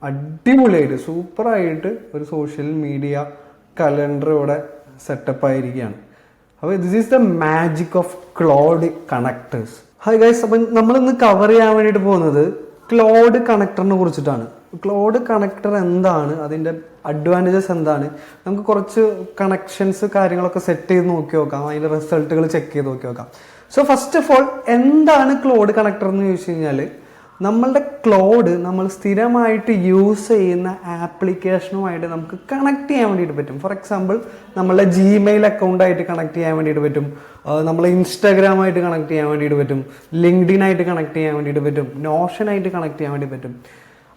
അടിപൊളിയായിട്ട് സൂപ്പറായിട്ട് ഒരു സോഷ്യൽ മീഡിയ കലണ്ടർ ഇവിടെ സെറ്റപ്പ് ആയിരിക്കുകയാണ്. അപ്പോൾ this is the magic of cloud connectors. Hi guys, അപ്പം നമ്മളിന്ന് കവർ ചെയ്യാൻ വേണ്ടിയിട്ട് പോകുന്നത് ക്ലൗഡ് കണക്ടറിനെ കുറിച്ചിട്ടാണ്. ക്ലൗഡ് കണക്ടർ എന്താണ്, അതിൻ്റെ അഡ്വാൻറ്റേജസ് എന്താണ്, നമുക്ക് കുറച്ച് കണക്ഷൻസ് കാര്യങ്ങളൊക്കെ സെറ്റ് ചെയ്ത് നോക്കി നോക്കാം, അതിൻ്റെ റിസൾട്ടുകൾ ചെക്ക് ചെയ്ത് നോക്കി നോക്കാം. സോ ഫസ്റ്റ് ഓഫ് ഓൾ എന്താണ് ക്ലൗഡ് കണക്ടർ എന്ന് ചോദിച്ചു കഴിഞ്ഞാൽ, നമ്മളുടെ ക്ലൗഡ് നമ്മൾ സ്ഥിരമായിട്ട് യൂസ് ചെയ്യുന്ന ആപ്ലിക്കേഷനുമായിട്ട് നമുക്ക് കണക്ട് ചെയ്യാൻ വേണ്ടിയിട്ട് പറ്റും. ഫോർ എക്സാമ്പിൾ നമ്മളുടെ ജിമെയിൽ അക്കൗണ്ടായിട്ട് കണക്ട് ചെയ്യാൻ വേണ്ടിയിട്ട് പറ്റും, നമ്മളെ ഇൻസ്റ്റാഗ്രാമായിട്ട് കണക്ട് ചെയ്യാൻ വേണ്ടിയിട്ട് പറ്റും, ലിങ്ക്ഡിനായിട്ട് കണക്ട് ചെയ്യാൻ വേണ്ടിയിട്ട് പറ്റും, നോഷനായിട്ട് കണക്ട് ചെയ്യാൻ വേണ്ടി പറ്റും.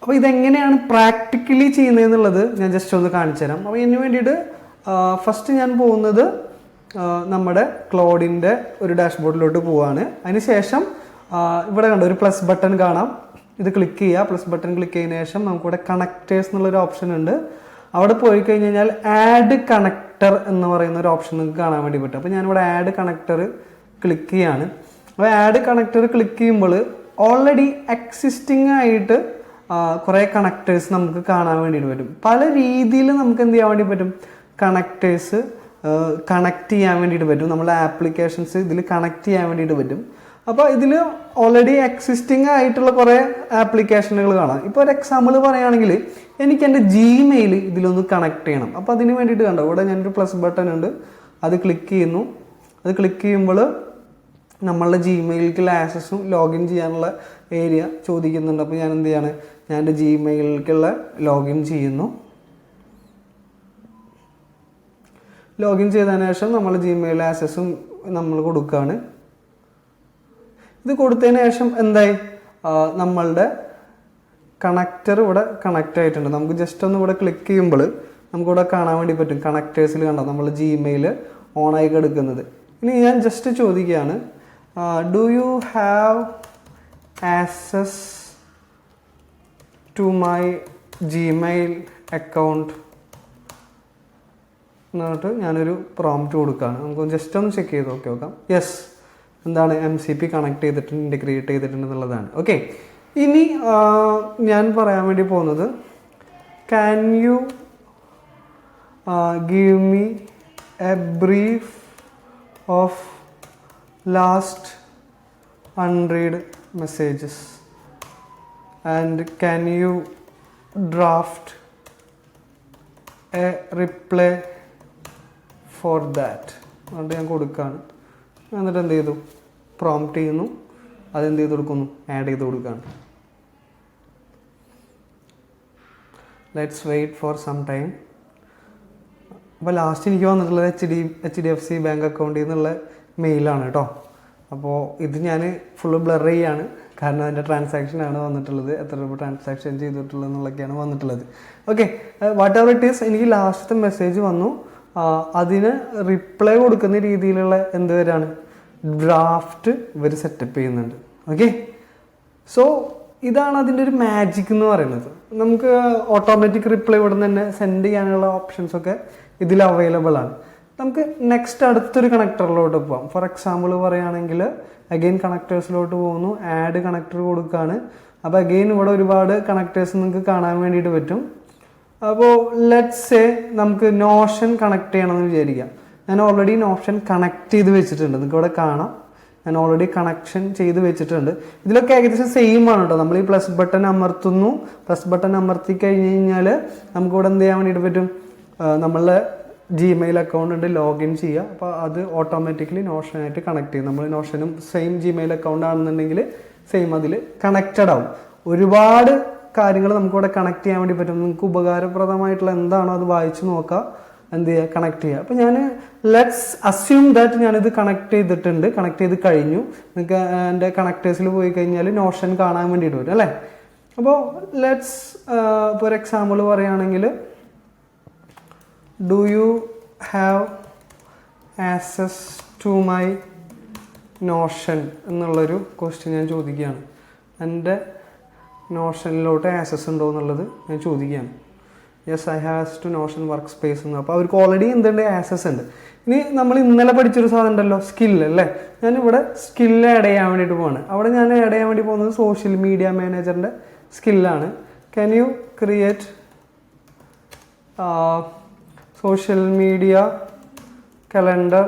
അപ്പോൾ ഇതെങ്ങനെയാണ് പ്രാക്ടിക്കലി ചെയ്യുന്നതെന്നുള്ളത് ഞാൻ ജസ്റ്റ് ഒന്ന് കാണിച്ചു തരാം. അപ്പോൾ ഇതിന് വേണ്ടിയിട്ട് ഫസ്റ്റ് ഞാൻ പോകുന്നത് നമ്മുടെ ക്ലൗഡിൻ്റെ ഒരു ഡാഷ്ബോർഡിലോട്ട് പോവാണ്. അതിനുശേഷം ഇവിടെ കണ്ടോ ഒരു പ്ലസ് ബട്ടൺ കാണാം, ഇത് ക്ലിക്ക് ചെയ്യുക. പ്ലസ് ബട്ടൺ ക്ലിക്ക് ചെയ്തതിനു ശേഷം നമുക്കിവിടെ കണക്റ്റേഴ്സ് എന്നുള്ളൊരു ഓപ്ഷൻ ഉണ്ട്. അവിടെ പോയി കഴിഞ്ഞ് കഴിഞ്ഞാൽ ആഡ് കണക്ടർ എന്ന് പറയുന്ന ഒരു ഓപ്ഷൻ നിങ്ങൾക്ക് കാണാൻ വേണ്ടി പറ്റും. അപ്പോൾ ഞാനിവിടെ ആഡ് കണക്ടർ ക്ലിക്ക് ചെയ്യാണ്. അപ്പോൾ ആഡ് കണക്ടർ ക്ലിക്ക് ചെയ്യുമ്പോൾ ഓൾറെഡി എക്സിസ്റ്റിംഗ് ആയിട്ട് കുറേ കണക്ടേഴ്സ് നമുക്ക് കാണാൻ വേണ്ടിയിട്ട് പറ്റും. പല രീതിയിൽ നമുക്ക് എന്ത് ചെയ്യാൻ വേണ്ടി പറ്റും, കണക്ടേഴ്സ് കണക്ട് ചെയ്യാൻ വേണ്ടിയിട്ട് പറ്റും. നമ്മുടെ ആപ്ലിക്കേഷൻസ് ഇതിൽ കണക്ട് ചെയ്യാൻ വേണ്ടിയിട്ട് പറ്റും. അപ്പോൾ ഇതിൽ ഓൾറെഡി എക്സിസ്റ്റിംഗ് ആയിട്ടുള്ള കുറേ ആപ്ലിക്കേഷനുകൾ കാണാം. ഇപ്പോൾ ഒരു എക്സാമ്പിൾ പറയുകയാണെങ്കിൽ എനിക്ക് എൻ്റെ ജിമെയിൽ ഇതിലൊന്ന് കണക്ട് ചെയ്യണം. അപ്പോൾ അതിന് വേണ്ടിയിട്ട് കണ്ടോ ഇവിടെ ഞാനൊരു പ്ലസ് ബട്ടൺ ഉണ്ട്, അത് ക്ലിക്ക് ചെയ്യുന്നു. അത് ക്ലിക്ക് ചെയ്യുമ്പോൾ നമ്മളുടെ ജിമെയിലേക്കുള്ള ആക്സസും ലോഗിൻ ചെയ്യാനുള്ള ഏരിയ ചോദിക്കുന്നുണ്ട്. അപ്പോൾ ഞാൻ എന്ത് ചെയ്യാണ്, ഞാൻ എൻ്റെ ജിമെയിലേക്കുള്ള ലോഗിൻ ചെയ്യുന്നു. ലോഗിൻ ചെയ്തതിന് ശേഷം നമ്മൾ ജിമെയിൽ ആക്സസും നമ്മൾ കൊടുക്കുകയാണ്. ഇത് കൊടുത്തതിന് ശേഷം എന്തായി, നമ്മളുടെ കണക്ടർ ഇവിടെ കണക്റ്റ് ആയിട്ടുണ്ട്. നമുക്ക് ജസ്റ്റ് ഒന്ന് ഇവിടെ ക്ലിക്ക് ചെയ്യുമ്പോൾ നമുക്കിവിടെ കാണാൻ വേണ്ടി പറ്റും, കണക്ടേഴ്സിൽ കണ്ടോ നമ്മൾ ജിമെയിൽ ഓണായി കിടക്കുന്നത്. ഇനി ഞാൻ ജസ്റ്റ് ചോദിക്കുകയാണ്, do you have access to my Gmail account എന്നിട്ട് ഞാനൊരു പ്രോംപ്റ്റ് കൊടുക്കുകയാണ്. നമുക്ക് ജസ്റ്റ് ഒന്ന് ചെക്ക് ചെയ്ത് നോക്കാം. യെസ്, എന്താണ്, MCP കണക്ട് ചെയ്തിട്ടുണ്ട്, ഇൻറ്റഗ്രേറ്റ് ചെയ്തിട്ടുണ്ട് എന്നുള്ളതാണ്. ഓക്കെ, ഇനി ഞാൻ പറയാൻ വേണ്ടി പോകുന്നത്, can you give me A brief of last 100 messages and can you draft A reply for that അതുകൊണ്ട് ഞാൻ കൊടുക്കുകയാണ്. എന്നിട്ട് എന്ത് ചെയ്തു, പ്രോംപ്റ്റ് ചെയ്യുന്നു, അതെന്ത് ചെയ്ത് കൊടുക്കുന്നു, ആഡ് ചെയ്ത് കൊടുക്കുകയാണ്. Let's wait for some time. അപ്പോൾ ലാസ്റ്റ് എനിക്ക് വന്നിട്ടുള്ളത് HDFC ബാങ്ക് അക്കൗണ്ടിൽ നിന്നുള്ള മെയിലാണ് കേട്ടോ. അപ്പോൾ ഇത് ഞാൻ ഫുള്ള് ബ്ലർ ചെയ്യാണ്, കാരണം അതിൻ്റെ ട്രാൻസാക്ഷനാണ് വന്നിട്ടുള്ളത്, എത്ര രൂപ ട്രാൻസാക്ഷൻ ചെയ്തിട്ടുള്ളത് എന്നുള്ളതൊക്കെയാണ് വന്നിട്ടുള്ളത്. Okay, what ever it is, എനിക്ക് ലാസ്റ്റത്തെ മെസ്സേജ് വന്നു, അതിന് റിപ്ലൈ കൊടുക്കുന്ന രീതിയിലുള്ള എന്ത് വരാണ്, ഡ്രാഫ്റ്റ് ഇവർ സെറ്റപ്പ് ചെയ്യുന്നുണ്ട്. ഓക്കെ, സോ ഇതാണ് അതിൻ്റെ ഒരു മാജിക് എന്ന് പറയുന്നത്. നമുക്ക് ഓട്ടോമാറ്റിക് റിപ്ലൈ ഇവിടെ നിന്ന് തന്നെ സെൻഡ് ചെയ്യാനുള്ള ഓപ്ഷൻസൊക്കെ ഇതിൽ അവൈലബിൾ ആണ്. നമുക്ക് നെക്സ്റ്റ് അടുത്തൊരു കണക്ടറിലോട്ട് പോകാം. ഫോർ എക്സാമ്പിൾ പറയുകയാണെങ്കിൽ അഗെയിൻ കണക്ടേഴ്സിലോട്ട് പോകുന്നു, ആഡ് കണക്ടർ കൊടുക്കുകയാണ്. അപ്പോൾ അഗെയിൻ ഇവിടെ ഒരുപാട് കണക്ടേഴ്സ് നിങ്ങൾക്ക് കാണാൻ വേണ്ടിയിട്ട് പറ്റും. അപ്പോൾ ലെറ്റ്സ് സേ നമുക്ക് നോഷൻ കണക്ട് ചെയ്യണമെന്ന് വിചാരിക്കാം. ഞാൻ ഓൾറെഡി നോഷൻ കണക്ട് ചെയ്ത് വെച്ചിട്ടുണ്ട്, നിങ്ങൾക്ക് ഇവിടെ കാണാം, ഞാൻ ഓൾറെഡി കണക്ഷൻ ചെയ്ത് വെച്ചിട്ടുണ്ട്. ഇതിലൊക്കെ ഏകദേശം സെയിം ആണ് കേട്ടോ. നമ്മൾ ഈ പ്ലസ് ബട്ടൺ അമർത്തുന്നു, പ്ലസ് ബട്ടൺ അമർത്തി കഴിഞ്ഞ് കഴിഞ്ഞാൽ നമുക്കിവിടെ എന്ത് ചെയ്യാൻ വേണ്ടിയിട്ട് പറ്റും, നമ്മളുടെ ജിമെയിൽ അക്കൗണ്ട് ഉണ്ട്, ലോഗിൻ ചെയ്യുക. അപ്പോൾ അത് ഓട്ടോമാറ്റിക്കലി നോഷനായിട്ട് കണക്ട് ചെയ്യും. നമ്മൾ നോഷനും സെയിം ജിമെയിൽ അക്കൗണ്ട് ആണെന്നുണ്ടെങ്കിൽ സെയിം അതിൽ കണക്റ്റഡ് ആവും. ഒരുപാട് കാര്യങ്ങൾ നമുക്കിവിടെ കണക്ട് ചെയ്യാൻ വേണ്ടി പറ്റും. നിങ്ങൾക്ക് ഉപകാരപ്രദമായിട്ടുള്ള എന്താണോ അത് വായിച്ച് നോക്കുക, എന്ത് ചെയ്യുക, കണക്ട് ചെയ്യുക. അപ്പോൾ ഞാൻ ലെറ്റ്സ് അസ്യൂം ദാറ്റ് ഞാനിത് കണക്ട് ചെയ്തിട്ടുണ്ട്, കണക്ട് ചെയ്ത് കഴിഞ്ഞു. നിങ്ങൾക്ക് എൻ്റെ കണക്ടേഴ്സിൽ പോയി കഴിഞ്ഞാൽ നോഷൻ കാണാൻ വേണ്ടിയിട്ട് വരും അല്ലേ. അപ്പോൾ ലെറ്റ്സ് ഇപ്പോൾ ഒരു എക്സാമ്പിൾ പറയുകയാണെങ്കിൽ, do you have access to my Notion എന്നുള്ളൊരു ക്വസ്റ്റ്യൻ ഞാൻ ചോദിക്കുകയാണ്. എൻ്റെ നോഷനിലോട്ട് ആക്സസ് ഉണ്ടോ എന്നുള്ളത് ഞാൻ ചോദിക്കുകയാണ്. Yes, I has to Notion workspace എന്ന്. അപ്പോൾ അവർക്ക് ഓൾറെഡി എന്തുണ്ട്, ആക്സസ് ഉണ്ട്. ഇനി നമ്മൾ ഇന്നലെ പഠിച്ചൊരു സാധനം ഉണ്ടല്ലോ, സ്കില്ല് അല്ലേ. ഞാനിവിടെ സ്കില്ല് ആഡ് ചെയ്യാൻ വേണ്ടിയിട്ട് പോവാണ്. അവിടെ ഞാൻ ആഡ് ചെയ്യാൻ വേണ്ടി പോകുന്നത് സോഷ്യൽ മീഡിയ മാനേജറിൻ്റെ സ്കില്ലാണ്. Can you create social media calendar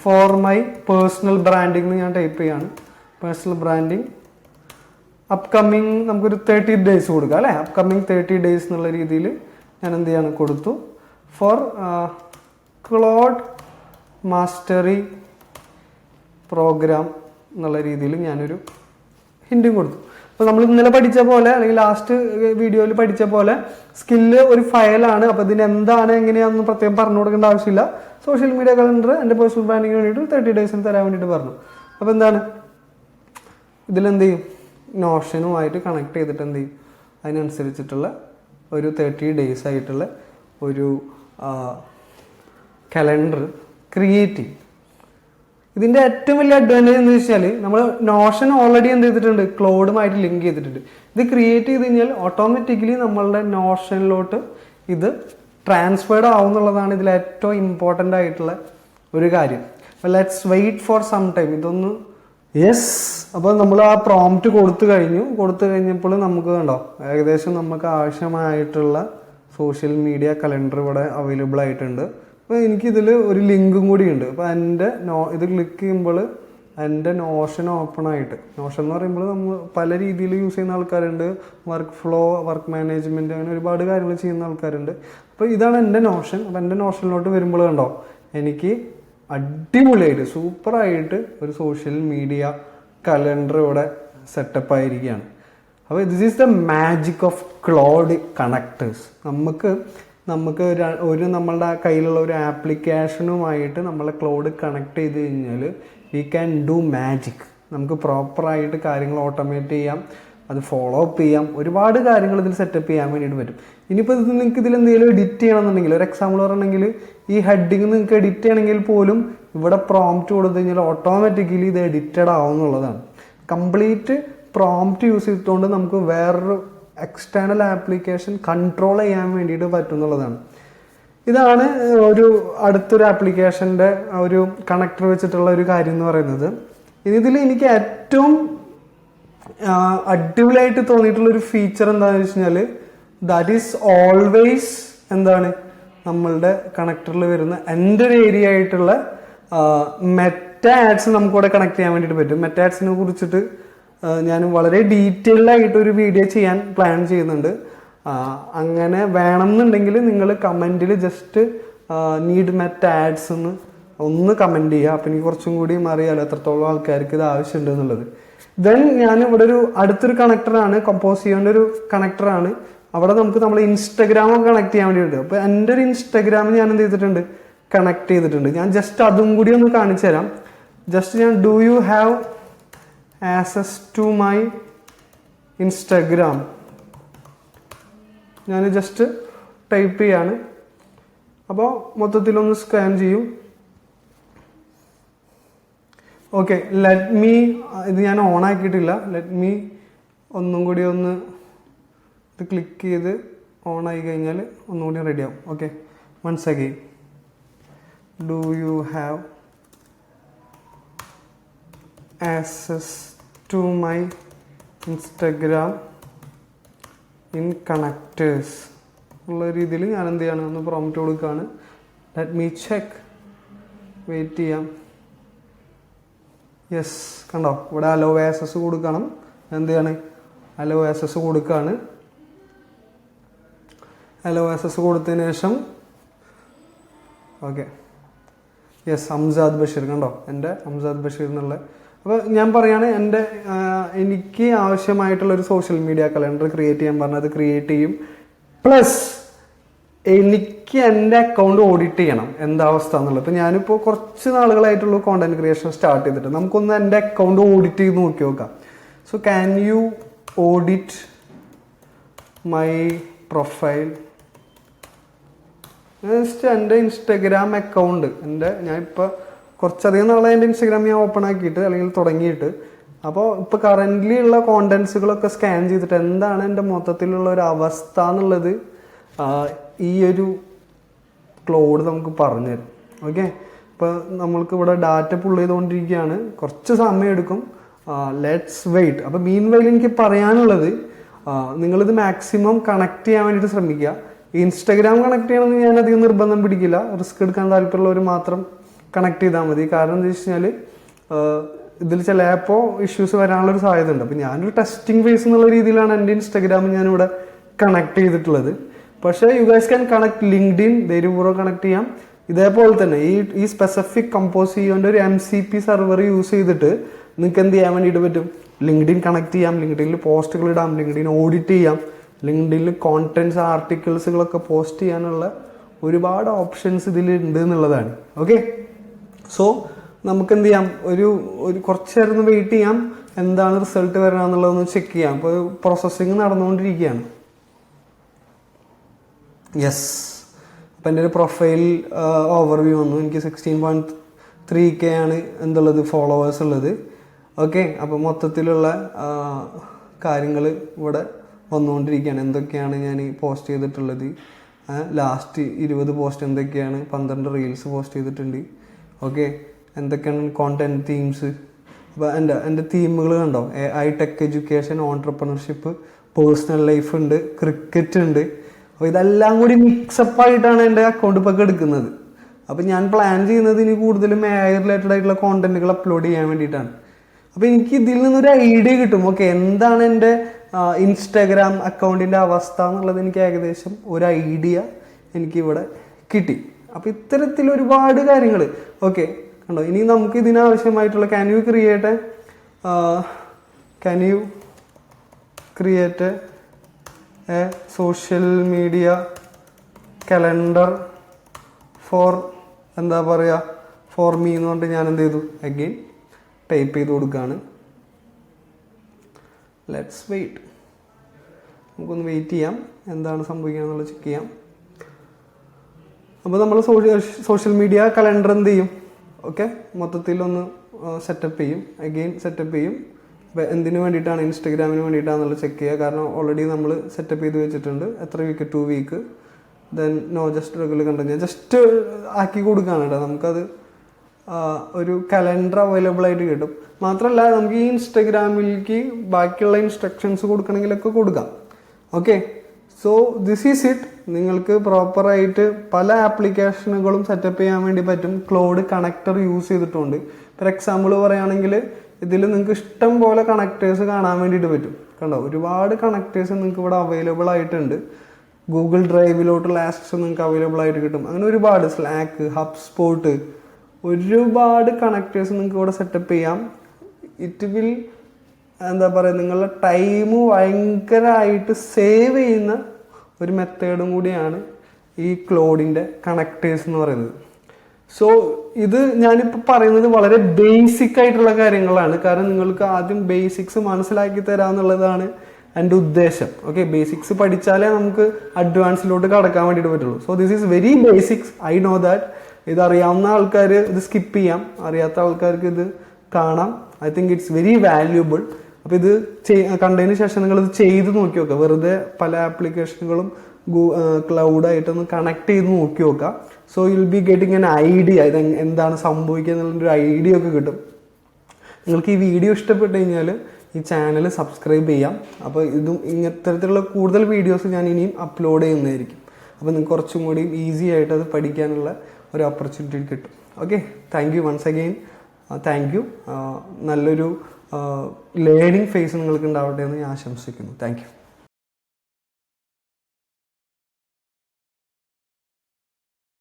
for my personal branding എന്ന് ഞാൻ ടൈപ്പ് ചെയ്യാണ്. പേഴ്സണൽ ബ്രാൻഡിങ് അപ്കമ്മിങ് നമുക്കൊരു 30 days കൊടുക്കാം അല്ലേ. അപ്കമ്മിങ് 30 days എന്നുള്ള രീതിയിൽ ഞാൻ എന്ത് ചെയ്യാണ് കൊടുത്തു. ഫോർ ക്ലോഡ് മാസ്റ്ററി പ്രോഗ്രാം എന്നുള്ള രീതിയിൽ ഞാനൊരു ഹിൻറ്റും കൊടുത്തു. അപ്പോൾ നമ്മൾ ഇന്നലെ പഠിച്ച പോലെ അല്ലെങ്കിൽ ലാസ്റ്റ് വീഡിയോയിൽ പഠിച്ച പോലെ സ്കില്ല് ഒരു ഫയലാണ്. അപ്പോൾ ഇതിന് എന്താണ് എങ്ങനെയാണെന്ന് പ്രത്യേകം പറഞ്ഞു കൊടുക്കേണ്ട ആവശ്യമില്ല. സോഷ്യൽ മീഡിയ കലണ്ടർ എൻ്റെ പേഴ്സണൽ ബ്രാൻഡിങ്ങിന് വേണ്ടിയിട്ട് 30 days തരാൻ വേണ്ടിയിട്ട് പറഞ്ഞു. അപ്പോൾ എന്താണ് ഇതിലെന്ത് ചെയ്യും, നോഷനുമായിട്ട് കണക്ട് ചെയ്തിട്ട് എന്ത് ചെയ്യും, അതിനനുസരിച്ചിട്ടുള്ള ഒരു 30 days ആയിട്ടുള്ള ഒരു കലണ്ടർ ക്രിയേറ്റ് ചെയ്യും. ഇതിൻ്റെ ഏറ്റവും വലിയ അഡ്വാൻറ്റേജ് എന്ന് വെച്ചാൽ നമ്മൾ നോഷൻ ഓൾറെഡി എന്ത് ചെയ്തിട്ടുണ്ട്, ക്ലൗഡുമായിട്ട് ലിങ്ക് ചെയ്തിട്ടുണ്ട്. ഇത് ക്രിയേറ്റ് ചെയ്ത് കഴിഞ്ഞാൽ ഓട്ടോമാറ്റിക്കലി നമ്മളുടെ നോഷനിലോട്ട് ഇത് ട്രാൻസ്ഫേർഡ് ആവും എന്നുള്ളതാണ് ഇതിൽ ഏറ്റവും ഇമ്പോർട്ടൻ്റ് ആയിട്ടുള്ള ഒരു കാര്യം. അപ്പോൾ let's wait for some time ഇതൊന്ന്. യെസ്, അപ്പോൾ നമ്മൾ ആ പ്രോംപ്റ്റ് കൊടുത്തു കഴിഞ്ഞപ്പോൾ നമുക്ക് കണ്ടോ ഏകദേശം നമുക്ക് ആവശ്യമായിട്ടുള്ള സോഷ്യൽ മീഡിയ കലണ്ടർ ഇവിടെ അവൈലബിൾ ആയിട്ടുണ്ട്. അപ്പോൾ എനിക്കിതിൽ ഒരു ലിങ്കും കൂടി ഉണ്ട്. അപ്പോൾ എൻ്റെ ഇത് ക്ലിക്ക് ചെയ്യുമ്പോൾ എൻ്റെ നോഷൻ ഓപ്പൺ ആയിട്ട്, നോഷൻ എന്ന് പറയുമ്പോൾ നമ്മൾ പല രീതിയിൽ യൂസ് ചെയ്യുന്ന ആൾക്കാരുണ്ട്. വർക്ക് ഫ്ലോ, വർക്ക് മാനേജ്മെൻറ്റ്, അങ്ങനെ ഒരുപാട് കാര്യങ്ങൾ ചെയ്യുന്ന ആൾക്കാരുണ്ട്. അപ്പോൾ ഇതാണ് എൻ്റെ നോഷൻ. അപ്പോൾ എൻ്റെ നോഷനിലോട്ട് വരുമ്പോൾ കണ്ടോ എനിക്ക് അടിപൊളിയായിട്ട് സൂപ്പറായിട്ട് ഒരു സോഷ്യൽ മീഡിയ കലണ്ടർ ഇവിടെ സെറ്റപ്പ് ആയിരിക്കുകയാണ്. അപ്പോൾ this is the magic of cloud connectors. നമുക്ക് ഒരു നമ്മളുടെ കയ്യിലുള്ള ഒരു ആപ്ലിക്കേഷനുമായിട്ട് നമ്മളെ ക്ലൗഡ് കണക്ട് ചെയ്ത് കഴിഞ്ഞാൽ വി ക്യാൻ ഡു മാജിക്. നമുക്ക് പ്രോപ്പറായിട്ട് കാര്യങ്ങൾ ഓട്ടോമേറ്റ് ചെയ്യാം, അത് ഫോളോ അപ്പ് ചെയ്യാം, ഒരുപാട് കാര്യങ്ങൾ ഇതിൽ സെറ്റപ്പ് ചെയ്യാൻ വേണ്ടിയിട്ട് പറ്റും. ഇനിയിപ്പോൾ ഇത് നിങ്ങൾക്ക് ഇതിൽ എന്തെങ്കിലും എഡിറ്റ് ചെയ്യണമെന്നുണ്ടെങ്കിൽ, ഒരു എക്സാമ്പിൾ പറയണമെങ്കിൽ ഈ ഹെഡിങ് നിങ്ങൾക്ക് എഡിറ്റ് ചെയ്യണമെങ്കിൽ പോലും ഇവിടെ പ്രോംപ്റ്റ് കൊടുത്തു കഴിഞ്ഞാൽ ഓട്ടോമാറ്റിക്കലി ഇത് എഡിറ്റഡ് ആവുമെന്നുള്ളതാണ്. കംപ്ലീറ്റ് പ്രോംപ്റ്റ് യൂസ് ചെയ്തുകൊണ്ട് നമുക്ക് വേറൊരു എക്സ്റ്റേണൽ ആപ്ലിക്കേഷൻ കൺട്രോൾ ചെയ്യാൻ വേണ്ടിയിട്ട് പറ്റുന്നുള്ളതാണ്. ഇതാണ് ഒരു അടുത്തൊരു ആപ്ലിക്കേഷൻ്റെ ഒരു കണക്ടർ വെച്ചിട്ടുള്ള ഒരു കാര്യം എന്ന് പറയുന്നത്. ഇതിൽ എനിക്ക് ഏറ്റവും അടിപൊളിയായിട്ട് തോന്നിയിട്ടുള്ളൊരു ഫീച്ചർ എന്താണെന്ന് വെച്ച് കഴിഞ്ഞാൽ ദാറ്റ് ഈസ് ഓൾവേസ് എന്താണ് നമ്മളുടെ കണക്ടറിൽ വരുന്ന എൻ്റെ ഒരു ഏരിയ ആയിട്ടുള്ള മെറ്റ ആഡ്സ് നമുക്കിവിടെ കണക്ട് ചെയ്യാൻ വേണ്ടിയിട്ട് പറ്റും. മെറ്റ ആഡ്സിനെ കുറിച്ചിട്ട് ഞാൻ വളരെ ഡീറ്റെയിൽഡ് ആയിട്ട് ഒരു വീഡിയോ ചെയ്യാൻ പ്ലാൻ ചെയ്യുന്നുണ്ട്. അങ്ങനെ വേണമെന്നുണ്ടെങ്കിൽ നിങ്ങൾ കമൻറ്റിൽ ജസ്റ്റ് നീഡ് മെറ്റ ആഡ്സ് ഒന്ന് കമൻറ്റ് ചെയ്യുക. അപ്പം എനിക്ക് കുറച്ചും കൂടി അറിയാമല്ലോ എത്രത്തോളം ആൾക്കാർക്ക് ഇത് ആവശ്യമുണ്ട് എന്നുള്ളത്. ദെൻ ഞാൻ ഇവിടെ ഒരു അടുത്തൊരു കണക്ടറാണ്, കമ്പോസിയോൻ്റെ ഒരു കണക്ടറാണ്. അവിടെ നമുക്ക് നമ്മൾ ഇൻസ്റ്റഗ്രാമൊക്കെ കണക്ട് ചെയ്യാൻ വേണ്ടിയിട്ട്. അപ്പോൾ എൻ്റെ ഒരു ഇൻസ്റ്റഗ്രാം ഞാൻ എന്ത് ചെയ്തിട്ടുണ്ട്, കണക്ട് ചെയ്തിട്ടുണ്ട്. ഞാൻ ജസ്റ്റ് അതും കൂടി ഒന്ന് കാണിച്ചു തരാം. ജസ്റ്റ് ഞാൻ do you have access to my Instagram ഞാൻ ജസ്റ്റ് ടൈപ്പ് ചെയ്യാണ്. അപ്പോൾ മൊത്തത്തിലൊന്ന് സ്കാൻ ചെയ്യും. ഓക്കെ, ലെറ്റ് മീ, ഇത് ഞാൻ ഓൺ ആക്കിയിട്ടില്ല. ലെറ്റ് മീ ഒന്നും കൂടി ഒന്ന് ഇത് ക്ലിക്ക് ചെയ്ത് ഓൺ ആയി കഴിഞ്ഞാൽ ഒന്നും കൂടി റെഡിയാവും. Okay, once again do you have access to my Instagram in connectors ഉള്ള രീതിയിൽ ഞാൻ എന്ത് ചെയ്യാണ്, ഒന്ന് പ്രോംപ്റ്റ് കൊടുക്കുകയാണ്. ലെറ്റ് മീ ചെക്ക്, വെയിറ്റ് ചെയ്യാം. യെസ്, കണ്ടോ ഇവിടെ അലോ ആക്സസ് കൊടുക്കണം. എന്ത് ചെയ്യാണ്, അലോ ആക്സസ് കൊടുക്കുകയാണ്. അലോ ആക്സസ് കൊടുത്തതിന് ശേഷം ഓക്കെ, യെസ്, അംസാദ് ബഷീർ, കണ്ടോ എൻ്റെ അംസാദ് ബഷീർ എന്നുള്ള. അപ്പോൾ ഞാൻ പറയുകയാണ് എനിക്ക് ആവശ്യമായിട്ടുള്ളൊരു സോഷ്യൽ മീഡിയ കലണ്ടർ ക്രിയേറ്റ് ചെയ്യാൻ പറഞ്ഞത് ക്രിയേറ്റ് ചെയ്യും. പ്ലസ് എനിക്ക് എൻ്റെ അക്കൗണ്ട് ഓഡിറ്റ് ചെയ്യണം എന്താ അവസ്ഥ എന്നുള്ളത്. ഇപ്പോൾ ഞാനിപ്പോൾ കുറച്ച് നാളുകളായിട്ടുള്ള കോണ്ടന്റ് ക്രിയേഷൻ സ്റ്റാർട്ട് ചെയ്തിട്ട് നമുക്കൊന്ന് എൻ്റെ അക്കൗണ്ട് ഓഡിറ്റ് ചെയ്ത് നോക്കി നോക്കാം. So can you audit my profile? Just എൻ്റെ ഇൻസ്റ്റഗ്രാം അക്കൗണ്ട് ഞാനിപ്പോൾ കുറച്ചധികം നാളെ എൻ്റെ ഇൻസ്റ്റഗ്രാം ഞാൻ ഓപ്പൺ ആക്കിയിട്ട് അല്ലെങ്കിൽ തുടങ്ങിയിട്ട്. അപ്പോൾ ഇപ്പോൾ കറൻ്റ്ലി ഉള്ള കോണ്ടൻസുകളൊക്കെ സ്കാൻ ചെയ്തിട്ട് എന്താണ് എൻ്റെ മൊത്തത്തിലുള്ള ഒരു അവസ്ഥ എന്നുള്ളത് ഈ ഒരു ക്ലൗഡ് നമുക്ക് പറഞ്ഞു തരും. ഓക്കെ, ഇപ്പോൾ നമ്മൾക്ക് ഇവിടെ ഡാറ്റ പുൾ ചെയ്തുകൊണ്ടിരിക്കുകയാണ്, കുറച്ച് സമയം എടുക്കും. Let's wait. അപ്പോൾ മീൻ വൈൽ എനിക്ക് പറയാനുള്ളത് നിങ്ങളിത് മാക്സിമം കണക്ട് ചെയ്യാൻ വേണ്ടിയിട്ട് ശ്രമിക്കുക. ഇൻസ്റ്റഗ്രാം കണക്ട് ചെയ്യണമെന്ന് ഞാൻ അധികം നിർബന്ധം പിടിക്കില്ല. റിസ്ക് എടുക്കാൻ താല്പര്യമുള്ളവർ മാത്രം കണക്ട് ചെയ്താൽ മതി. കാരണം എന്താ വെച്ച് കഴിഞ്ഞാൽ ഇതിൽ ചിലപ്പോൾ ഇഷ്യൂസ് വരാനുള്ളൊരു സാധ്യത ഉണ്ട്. അപ്പോൾ ഞാനൊരു ടെസ്റ്റിംഗ് ഫേസ് എന്നുള്ള രീതിയിലാണ് എൻ്റെ ഇൻസ്റ്റഗ്രാം ഞാനിവിടെ കണക്ട് ചെയ്തിട്ടുള്ളത്. പക്ഷേ you guys can connect LinkedIn, ധൈര്യപൂർവ്വം കണക്ട് ചെയ്യാം. ഇതേപോലെ തന്നെ ഈ സ്പെസിഫിക് കമ്പോസ് ചെയ്യുന്ന ഒരു MCP സെർവർ യൂസ് ചെയ്തിട്ട് നിങ്ങൾക്ക് എന്ത് ചെയ്യാൻ വേണ്ടിയിട്ട് പറ്റും? ലിങ്ക്ഡിൻ കണക്ട് ചെയ്യാം, ലിങ്ക്ഡിനിൽ പോസ്റ്റുകൾ ഇടാം, ലിങ്ക്ഡിൻ ഓഡിറ്റ് ചെയ്യാം, ലിങ്ക്ഡിനിൽ കോണ്ടന്റ്സ് ആർട്ടിക്കിൾസുകളൊക്കെ പോസ്റ്റ് ചെയ്യാനുള്ള ഒരുപാട് ഓപ്ഷൻസ് ഇതിലുണ്ട് എന്നുള്ളതാണ്. ഓക്കെ, സോ നമുക്ക് എന്ത് ചെയ്യാം, ഒരു കുറച്ച് നേരം ഒന്ന് വെയിറ്റ് ചെയ്യാം, എന്താണ് റിസൾട്ട് വരണമെന്നുള്ളതൊന്ന് ചെക്ക് ചെയ്യാം. ഇപ്പോൾ പ്രോസസ്സിങ് നടന്നുകൊണ്ടിരിക്കുകയാണ്. യെസ്, അപ്പം എൻ്റെ ഒരു പ്രൊഫൈൽ ഓവർവ്യൂ വന്നു. എനിക്ക് 16.3K ആണ് എന്തുള്ളത്, ഫോളോവേഴ്സ് ഉള്ളത്. ഓക്കെ, അപ്പോൾ മൊത്തത്തിലുള്ള കാര്യങ്ങൾ ഇവിടെ വന്നുകൊണ്ടിരിക്കുകയാണ്. എന്തൊക്കെയാണ് ഞാൻ പോസ്റ്റ് ചെയ്തിട്ടുള്ളത്, ലാസ്റ്റ് 20 പോസ്റ്റ് എന്തൊക്കെയാണ്, 12 റീൽസ് പോസ്റ്റ് ചെയ്തിട്ടുണ്ട്. ഓക്കെ, എന്തൊക്കെയാണ് കോണ്ടന്റ് തീംസ്. അപ്പോൾ എൻ്റെ തീമുകൾ കണ്ടോ, AI, tech education, entrepreneurship, personal life ഉണ്ട്, ക്രിക്കറ്റ് ഉണ്ട്. അപ്പോൾ ഇതെല്ലാം കൂടി മിക്സപ്പ് ആയിട്ടാണ് എൻ്റെ അക്കൗണ്ട് ഇപ്പോൾ എടുക്കുന്നത്. അപ്പോൾ ഞാൻ പ്ലാൻ ചെയ്യുന്നത് ഇനി കൂടുതലും AI റിലേറ്റഡ് ആയിട്ടുള്ള കോണ്ടന്റുകൾ അപ്ലോഡ് ചെയ്യാൻ വേണ്ടിയിട്ടാണ്. അപ്പോൾ എനിക്ക് ഇതിൽ നിന്നൊരു ഐഡിയ കിട്ടും. ഓക്കെ, എന്താണ് എൻ്റെ ഇൻസ്റ്റാഗ്രാം അക്കൗണ്ടിൻ്റെ അവസ്ഥ എന്നുള്ളത് എനിക്ക് ഏകദേശം ഒരു ഐഡിയ എനിക്കിവിടെ കിട്ടി. അപ്പോൾ ഇത്തരത്തിൽ ഒരുപാട് കാര്യങ്ങൾ. ഓക്കെ, കണ്ടോ, ഇനി നമുക്ക് ഇതിനാവശ്യമായിട്ടുള്ള can you create a social media calendar for എന്താ പറയുക, ഫോർ മീ എന്ന് പറഞ്ഞിട്ട് ഞാൻ എന്ത് ചെയ്തു, അഗെയിൻ ടൈപ്പ് ചെയ്ത് കൊടുക്കുകയാണ്. ലെറ്റ്സ് വെയിറ്റ്, നമുക്കൊന്ന് വെയിറ്റ് ചെയ്യാം, എന്താണ് സംഭവിക്കുക എന്നുള്ളത് ചെക്ക് ചെയ്യാം. അപ്പോൾ നമ്മൾ സോഷ്യൽ മീഡിയ കലണ്ടർ എന്ത് ചെയ്യും, ഓക്കെ, മൊത്തത്തിലൊന്ന് സെറ്റപ്പ് ചെയ്യും, അഗെയിൻ സെറ്റപ്പ് ചെയ്യും. അപ്പോൾ എന്തിനു വേണ്ടിയിട്ടാണ്, ഇൻസ്റ്റഗ്രാമിന് വേണ്ടിയിട്ടാണെന്നുള്ളത് ചെക്ക് ചെയ്യുക. കാരണം ഓൾറെഡി നമ്മൾ സെറ്റപ്പ് ചെയ്ത് വെച്ചിട്ടുണ്ട്. എത്ര week, 2 week. Then no just regular content ഞാൻ ജസ്റ്റ് ആക്കി കൊടുക്കുകയാണ് കേട്ടോ. നമുക്കത് ഒരു കലണ്ടർ അവൈലബിൾ ആയിട്ട് കിട്ടും. മാത്രമല്ല നമുക്ക് ഈ ഇൻസ്റ്റഗ്രാമിലേക്ക് ബാക്കിയുള്ള ഇൻസ്ട്രക്ഷൻസ് കൊടുക്കണമെങ്കിലൊക്കെ കൊടുക്കാം. Okay, so this is it. നിങ്ങൾക്ക് പ്രോപ്പറായിട്ട് പല ആപ്ലിക്കേഷനുകളും സെറ്റപ്പ് ചെയ്യാൻ വേണ്ടി പറ്റും. ക്ലൗഡ് കണക്ടർ യൂസ് ചെയ്തിട്ടുണ്ട്. ഫോർ എക്സാമ്പിൾ പറയുകയാണെങ്കിൽ ഇതിൽ നിങ്ങൾക്ക് ഇഷ്ടം പോലെ കണക്ടേഴ്സ് കാണാൻ വേണ്ടിയിട്ട് പറ്റും. കണ്ടോ, ഒരുപാട് കണക്ടേഴ്സ് നിങ്ങൾക്ക് ഇവിടെ അവൈലബിൾ ആയിട്ടുണ്ട്. ഗൂഗിൾ ഡ്രൈവിലോട്ടുള്ള ആക്സസ് നിങ്ങൾക്ക് അവൈലബിൾ ആയിട്ട് കിട്ടും. അങ്ങനെ ഒരുപാട് സ്ലാക്ക്, ഹബ് സ്പോട്ട്, ഒരുപാട് കണക്ടേഴ്സ് നിങ്ങൾക്ക് ഇവിടെ സെറ്റപ്പ് ചെയ്യാം. ഇറ്റ് വിൽ എന്താ പറയുക, നിങ്ങളുടെ ടൈം ഭയങ്കരമായിട്ട് സേവ് ചെയ്യുന്ന ഒരു മെത്തേഡും കൂടിയാണ് ഈ ക്ലൗഡിൻ്റെ കണക്ടേഴ്സ് എന്ന് പറയുന്നത്. സോ ഇത് ഞാനിപ്പോൾ പറയുന്നത് വളരെ ബേസിക് ആയിട്ടുള്ള കാര്യങ്ങളാണ്. കാരണം നിങ്ങൾക്ക് ആദ്യം ബേസിക്സ് മനസ്സിലാക്കി തരാമെന്നുള്ളതാണ് എൻ്റെ ഉദ്ദേശം. ഓക്കെ, ബേസിക്സ് പഠിച്ചാലേ നമുക്ക് അഡ്വാൻസിലോട്ട് കടക്കാൻ വേണ്ടിയിട്ട് പറ്റുള്ളൂ. So this is very basics, I know that. ഇത് അറിയാവുന്ന ആൾക്കാർ ഇത് സ്കിപ്പ് ചെയ്യാം, അറിയാത്ത ആൾക്കാർക്ക് ഇത് കാണാം. I think it's very valuable. അപ്പോൾ ഇത് കണ്ടതിന് ശേഷം നിങ്ങളിത് ചെയ്ത് നോക്കി നോക്കുക. വെറുതെ പല ആപ്ലിക്കേഷനുകളും ക്ലൗഡായിട്ടൊന്ന് കണക്ട് ചെയ്ത് നോക്കി നോക്കുക. So you'll be getting an idea, ഇത് എന്താണ് സംഭവിക്കുക എന്നുള്ളൊരു ഐഡിയ ഒക്കെ കിട്ടും. നിങ്ങൾക്ക് ഈ വീഡിയോ ഇഷ്ടപ്പെട്ട് കഴിഞ്ഞാൽ ഈ ചാനൽ സബ്സ്ക്രൈബ് ചെയ്യാം. അപ്പോൾ ഇതും ഇത്തരത്തിലുള്ള കൂടുതൽ വീഡിയോസ് ഞാൻ ഇനിയും അപ്ലോഡ് ചെയ്യുന്നതായിരിക്കും. അപ്പോൾ നിങ്ങൾക്ക് കുറച്ചും കൂടി ഈസി ആയിട്ട് അത് പഠിക്കാനുള്ള ഒരു ഓപ്പർച്യൂണിറ്റി കിട്ടും. Okay, thank you once again. Thank you. നല്ലൊരു ലേണിംഗ് ഫേസ് നിങ്ങൾക്ക് ഉണ്ടാവട്ടെ എന്ന് ഞാൻ ആശംസിക്കുന്നു. Thank U.